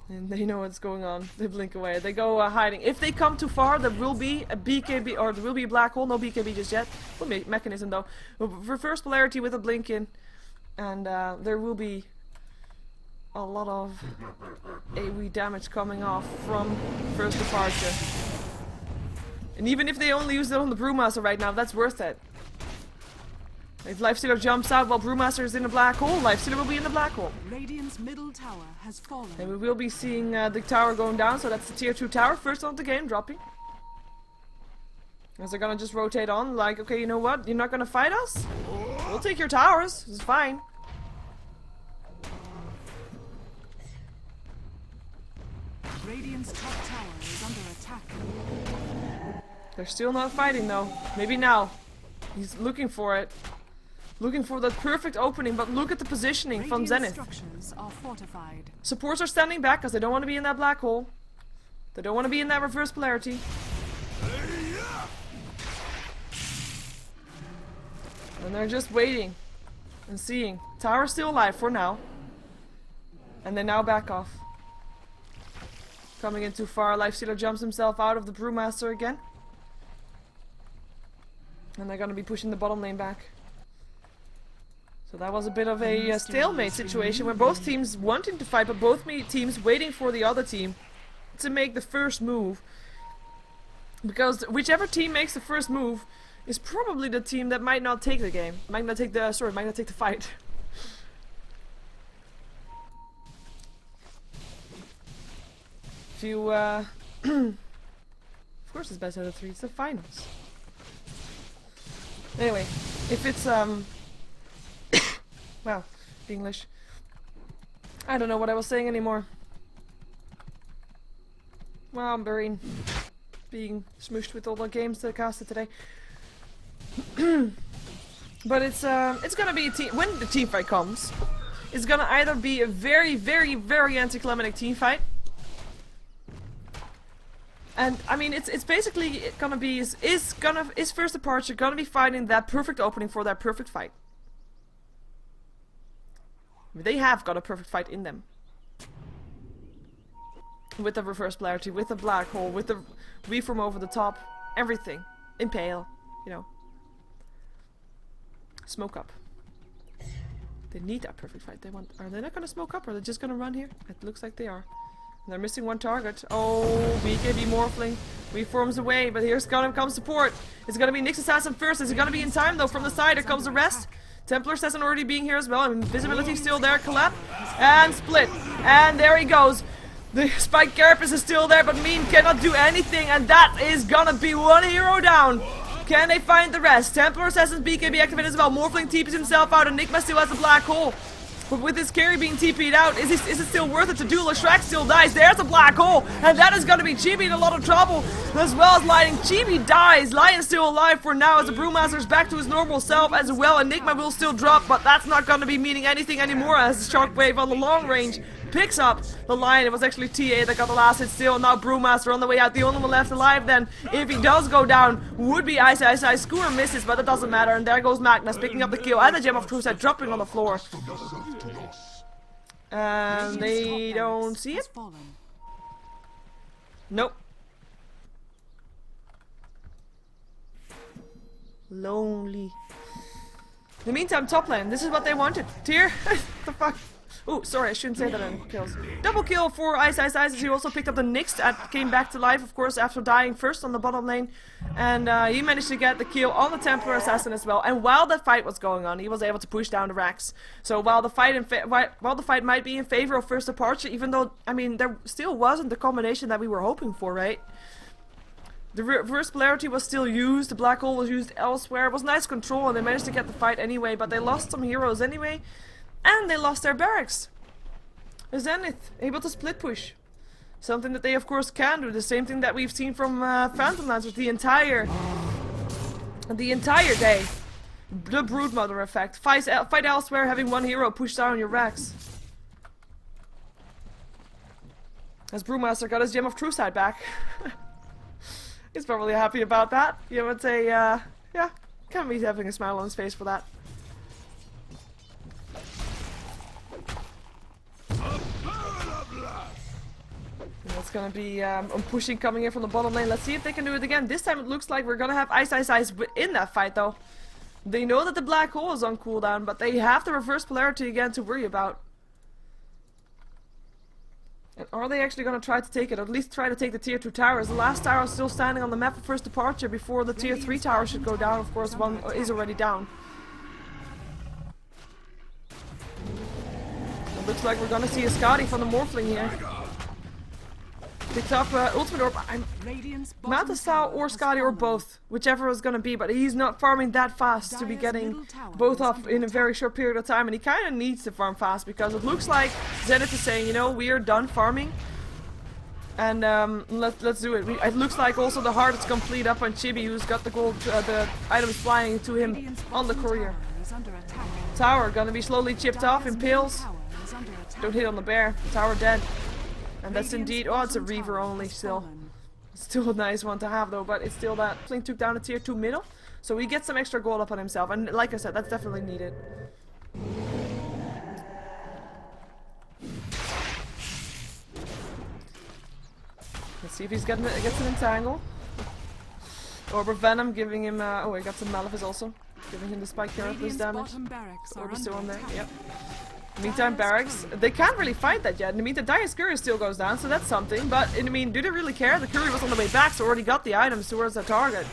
And they know what's going on. They blink away. They go hiding. If they come too far, there will be a BKB, or there will be a black hole. No BKB just yet. Full mechanism though. Reverse polarity with a blink in. And there will be a lot of AoE damage coming off from first departure. And even if they only use it on the Brewmaster right now, that's worth it. If Lifestealer jumps out while Brewmaster is in the black hole, Lifestealer will be in the black hole. Radiant's middle tower has fallen. And we will be seeing the tower going down, so that's the tier 2 tower, first on the game, dropping. As they're gonna just rotate on, like, okay, you know what? You're not gonna fight us? We'll take your towers, it's fine. Radiant's top tower is under attack. They're still not fighting though. Maybe now. He's looking for it. Looking for the perfect opening, but look at the positioning from Zenith. Structures are fortified. Supports are standing back because they don't want to be in that black hole. They don't want to be in that reverse polarity. And they're just waiting and seeing. Tower's still alive for now. And they now back off. Coming in too far, Lifestealer jumps himself out of the Brewmaster again. And they're gonna be pushing the bottom lane back. So that was a bit of a stalemate situation where both teams wanting to fight, but both teams waiting for the other team to make the first move. Because whichever team makes the first move is probably the team that might not take the game. Might not take the fight. If you, of course it's best out of 3, it's the finals. Anyway, if it's, wow, English. I don't know what I was saying anymore. Well, I'm being smooshed with all the games that I casted today. But it's gonna be a team, when the team fight comes, it's gonna either be a very, very, very anticlimactic team fight. And I mean, it's basically gonna be is first departure gonna be finding that perfect opening for that perfect fight. They have got a perfect fight in them. With the reverse polarity, with the black hole, with the reform over the top, everything. Impale, you know. Smoke up. They need that perfect fight. Are they not gonna smoke up? Or are they just gonna run here? It looks like they are. They're missing one target. Oh, BKB Morphling reforms away, but here's gonna come support. It's gonna be Nyx Assassin first. Is it gonna be in time though? From the side, here comes the rest. Templar Assassin already being here as well. And visibility still there. Collapse and split. And there he goes. The Spike Carapace is still there, but Mean cannot do anything, and that is gonna be one hero down. Can they find the rest? Templar Assassin's BKB activated as well. Morphling TPs himself out, and Enigma still has a black hole. But with his carry being TP'd out, is it still worth it to do? Shrek still dies. There's a black hole, and that is gonna be Chibi in a lot of trouble, as well as Lightning. Chibi dies. Lion's still alive for now, as the Brewmaster's back to his normal self as well. Enigma will still drop, but that's not gonna be meaning anything anymore, as the Shockwave on the long range picks up the Lion. It was actually TA that got the last hit still. Now Brewmaster on the way out. The only one left alive then, if he does go down, would be Ice Ice Ice. Skewer misses, but it doesn't matter. And there goes Magnus picking up the kill. And the Gem of Truth dropping on the floor. And they don't see it? Nope. Lonely. In the meantime, top lane. This is what they wanted. Tier? The fuck? Oh, sorry, I shouldn't say that in kills. Double kill for Ice Ice Ice, as he also picked up the Nyx that came back to life, of course, after dying first on the bottom lane. And he managed to get the kill on the Templar Assassin as well. And while that fight was going on, he was able to push down the racks. So while the fight might be in favor of first departure, even though, I mean, there still wasn't the combination that we were hoping for, right? The reverse polarity was still used, the black hole was used elsewhere. It was nice control and they managed to get the fight anyway, but they lost some heroes anyway. And they lost their barracks. A Zenith, able to split push. Something that they of course can do, the same thing that we've seen from Phantom Lancers the entire day. The Broodmother effect. Fight elsewhere, having one hero push down your racks. As Brewmaster got his Gem of True Sight back. He's probably happy about that. You would say, yeah, can't be having a smile on his face for that. And that's gonna be pushing coming in from the bottom lane. Let's see if they can do it again. This time it looks like we're gonna have Ice Ice Ice in that fight though. They know that the black hole is on cooldown, but they have the reverse polarity again to worry about. And are they actually going to try to take it? Or at least try to take the tier 2 towers? The last tower is still standing on the map for first departure before the tier 3 tower should go down. Of course, one is already down. It looks like we're going to see a Skadi from the Morphling here. Picked up Ultimate Orb. Matasau or Skadi or both. Whichever is going to be. But he's not farming that fast to be getting both up in a very short period of time. And he kind of needs to farm fast. Because it looks like Zenith is saying, you know, we are done farming. And let's do it. It looks like also the heart is complete up on Chibi. Who's got the gold, the items flying to him on the courier. Tower going to be slowly chipped off. Impales. Don't hit on the bear. Tower dead. And that's indeed, oh, it's a Reaver only still. Still a nice one to have though, but it's still that Fling took down a tier 2 middle. So he gets some extra gold up on himself, and like I said, that's definitely needed. Let's see if he's gets an entangle. Orb of Venom giving him, oh, he got some Malefice also. Giving him the spike carrot boost damage. Orb is still on there, yep. Meantime, barracks, they can't really fight that yet. In the meantime, Dire's Courier still goes down, so that's something. But, I mean, do they really care? The Courier was on the way back, so already got the items towards the target.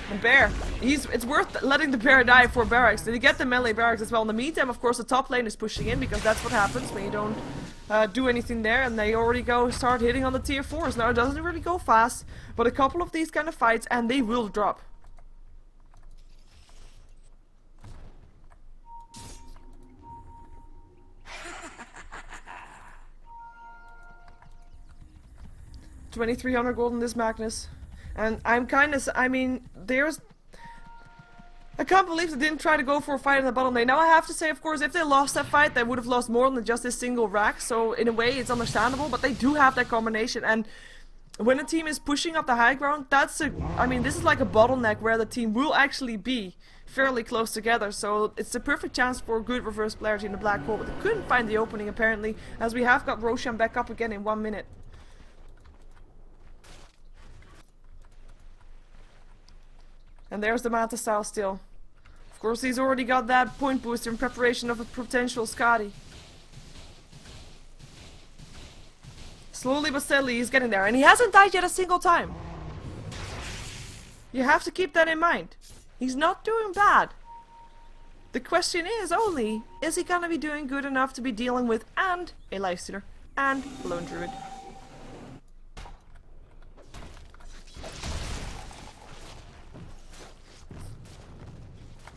And Bear, it's worth letting the Bear die for barracks. Did he get the melee barracks as well? In the meantime, of course, the top lane is pushing in, because that's what happens when you don't do anything there. And they already start hitting on the tier 4s. Now, it doesn't really go fast, but a couple of these kind of fights, and they will drop. $2,300 gold in this Magnus. And I'm kind of, I mean, I can't believe they didn't try to go for a fight in the bottom lane. Now I have to say, of course, if they lost that fight, they would have lost more than just this single rack. So in a way, it's understandable, but they do have that combination. And when a team is pushing up the high ground, I mean, this is like a bottleneck where the team will actually be fairly close together. So it's a perfect chance for good reverse polarity in the black hole. But they couldn't find the opening, apparently, as we have got Roshan back up again in 1 minute. And there's the Matasau still. Of course, he's already got that point booster in preparation of a potential Skadi. Slowly but steadily, he's getting there. And he hasn't died yet a single time. You have to keep that in mind. He's not doing bad. The question is only, is he gonna be doing good enough to be dealing with and a Lifestealer and a Lone Druid?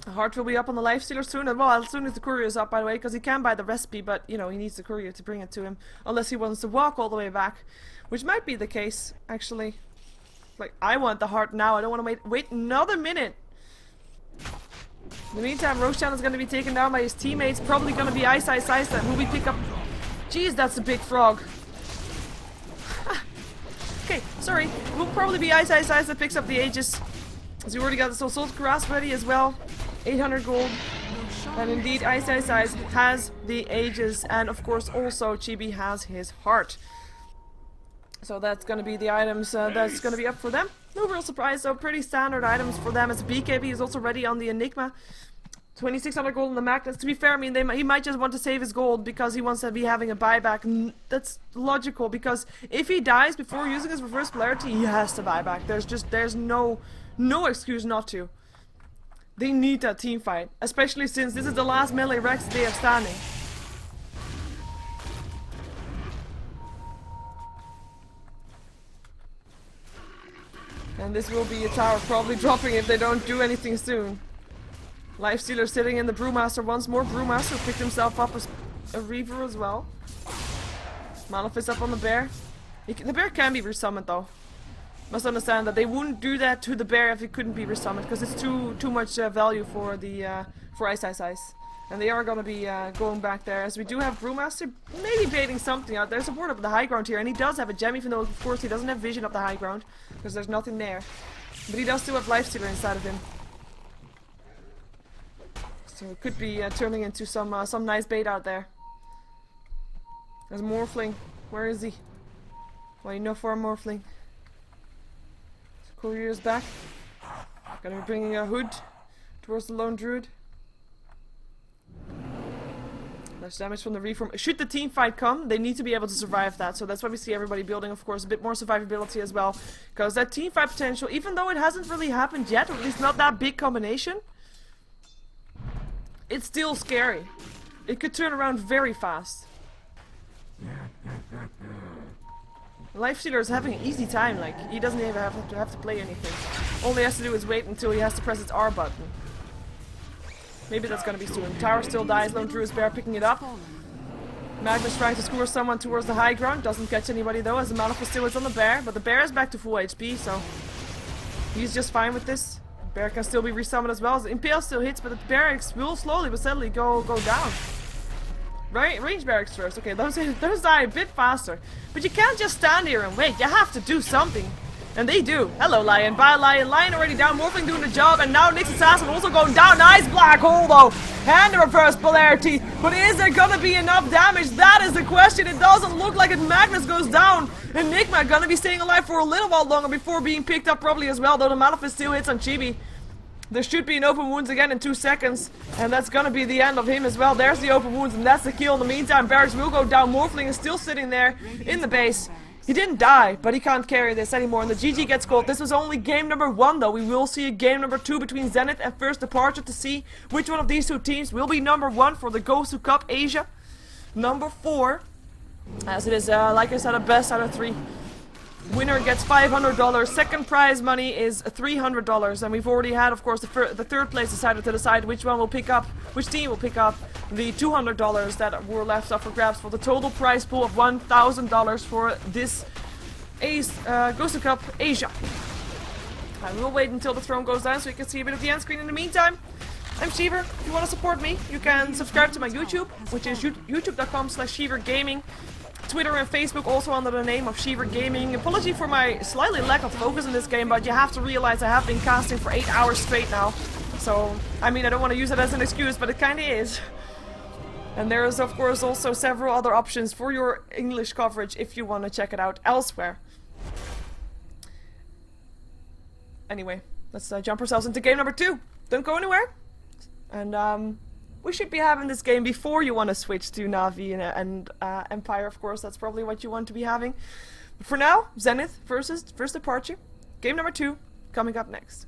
Heart will be up on the Lifestealer soon, and well, as soon as the Courier is up, by the way, because he can buy the recipe, but, you know, he needs the Courier to bring it to him, unless he wants to walk all the way back, which might be the case, actually. Like, I want the Heart now, I don't want to wait another minute. In the meantime, Roshan is going to be taken down by his teammates, probably going to be Ice Ice Ice that will be pick up... Jeez, that's a big frog. Okay, sorry, will probably be Ice Ice Ice that picks up the Aegis. As he already got the Soul Grass ready as well. 800 gold. And indeed, Ice Ice Ice has the Aegis. And of course, also Chibi has his Heart. So that's going to be the items that's going to be up for them. No real surprise, though. Pretty standard items for them. As BKB is also ready on the Enigma. 2600 gold on the Magnus. To be fair, I mean, he might just want to save his gold because he wants to be having a buyback. That's logical, because if he dies before using his reverse polarity, he has to buy back. There's no excuse not to. They need that team fight, especially since this is the last melee Rex they have standing. And this will be a tower probably dropping if they don't do anything soon. Lifestealer sitting in the Brewmaster once more. Brewmaster picked himself up as a Reaver as well. Malefice up on the bear. The bear can be resummoned though. Must understand that they wouldn't do that to the bear if it couldn't be resummoned, because it's too much value for the for Ice. And they are gonna be going back there, as we do have Brewmaster maybe baiting something out. There's a ward up the high ground here, and he does have a gem, even though of course he doesn't have vision up the high ground because there's nothing there. But he does still have Lifestealer inside of him. So it could be turning into some nice bait out there. There's Morphling. Where is he? Well, you know, for a Morphling. Courier's back. Gonna be bringing a hood towards the lone druid. Less damage from the reform. Should the team fight come, they need to be able to survive that. So that's why we see everybody building, of course, a bit more survivability as well. Because that team fight potential, even though it hasn't really happened yet, or at least not that big combination, it's still scary. It could turn around very fast. Lifestealer is having an easy time, like, he doesn't even have to play anything. All he has to do is wait until he has to press its R button. Maybe that's gonna be soon. Tower still dies, Lone Druid's Bear picking it up. Magnus trying to score someone towards the high ground, doesn't catch anybody though, as the Malefice still is on the bear, but the bear is back to full HP, so he's just fine with this. Bear can still be resummoned as well. Impale still hits, but the barracks will slowly but steadily go down. Right, range barracks first. Okay, those die a bit faster. But you can't just stand here and wait. You have to do something. And they do. Hello, Lion. Bye, Lion. Lion already down. Morphling doing the job. And now Nyx Assassin also going down. Nice black hole, though. And the reverse polarity. But is there gonna be enough damage? That is the question. It doesn't look like it. Magnus goes down. Enigma gonna be staying alive for a little while longer before being picked up probably as well. Though the Malefice still hits on Chibi. There should be an open wounds again in 2 seconds, and that's gonna be the end of him as well. There's the open wounds, and that's the kill. In the meantime, Barracks will go down. Morphling is still sitting there in the base. He didn't die, but he can't carry this anymore, and the GG gets called. This was only game number 1, though. We will see a game number 2 between Zenith and First Departure to see which one of these two teams will be number 1 for the GosuCup Asia. Number 4, as it is, like I said, a best out of 3. Winner gets $500. Second prize money is $300, and we've already had, of course, the third place decided to decide which team will pick up the $200 that were left up for grabs for the total prize pool of $1,000 for this GosuCup Asia. And we'll wait until the throne goes down so you can see a bit of the end screen. In the meantime, I'm Sheever. If you want to support me, you can subscribe to my YouTube, which is youtube.com/SheeverGaming. Twitter and Facebook also under the name of SheeverGaming. Apology for my slightly lack of focus in this game, but you have to realize I have been casting for 8 hours straight now. So, I mean, I don't want to use it as an excuse, but it kinda is. And there is, of course, also several other options for your English coverage if you want to check it out elsewhere. Anyway, let's jump ourselves into game number 2. Don't go anywhere. And, we should be having this game before you want to switch to Na'Vi and Empire, of course. That's probably what you want to be having. But for now, Zenith versus First Departure. Game number 2 coming up next.